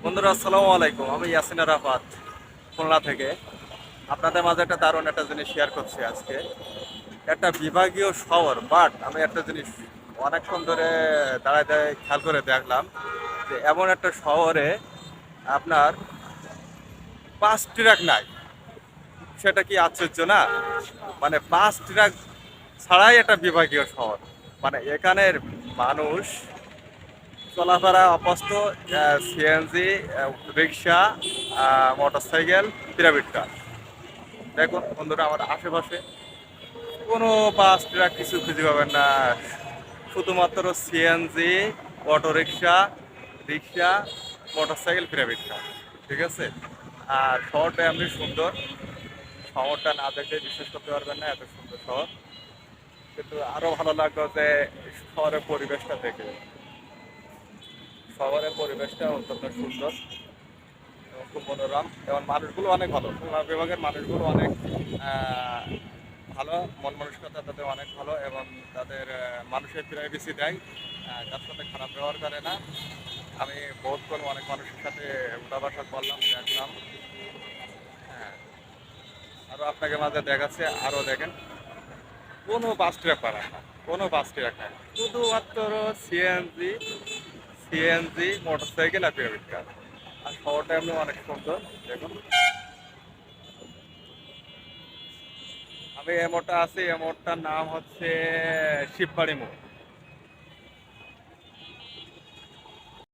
বন্ধুরা আসসালামু আলাইকুম। আমি ইয়াসিন আরাফাত, খুলনা থেকে আপনাদের মাঝে একটা দারুণ একটা জিনিস শেয়ার করছি আজকে। একটা বিভাগীয় শহর, বাট আমি একটা জিনিস অনেকক্ষণ ধরে দাঁড়ায় দাঁড়ায় খেয়াল করে দেখলাম যে এমন একটা শহরে আপনার 5 ট্রাক নাই। সেটা কি আশ্চর্য না? মানে 5 ট্রাক ছাড়াই একটা বিভাগীয় শহর। মানে এখানের মানুষ চলাফেরা অভ্যস্ত। সিএনজি, রিক্সা, মোটরসাইকেল, প্রাইভেট কার। দেখুন বন্ধুরা, আমার আশেপাশে কোনো বাস ট্রাক কিছু খুঁজে পাবেন না। শুধুমাত্র সিএনজি, অটো রিক্সা, রিক্সা, মোটরসাইকেল, প্রাইভেট কার। ঠিক আছে। আর শহরটা এমনি সুন্দর। শহরটা না দেখলে বিশ্বাস করতে পারবেন না, এত সুন্দর শহর। কিন্তু আরো ভালো লাগলো যে শহরের পরিবেশটা দেখে। শহরের পরিবেশটা অত্যন্ত সুন্দর এবং খুব মনোরম, এবং মানুষগুলো অনেক ভালো। খুলনা বিভাগের মানুষগুলো অনেক আহ, ভালো, মন মানসিকতা তাদের অনেক ভালো, এবং তাদের মানুষের প্রাইভেসি দেয়। তার সাথে খারাপ ব্যবহার করে না। আমি বহুতক্ষণ অনেক মানুষের সাথে উঠা বসা করলাম, দেখলাম। হ্যাঁ, আরও আপনাকে মাঝে দেখাচ্ছে, আরও দেখেন। কোনো বাস ট্রাক পারে না, কোনো বাস ট্রাক নাই, শুধুমাত্র সিএনজি, মোটরসাইকেল আর প্রাইভেট কার। আর শহরটা এমনি অনেক সুন্দর। দেখুন, আমি এই মোড়টা আছি, এই মোড়টার নাম হচ্ছে শিববাড়ি মোড়।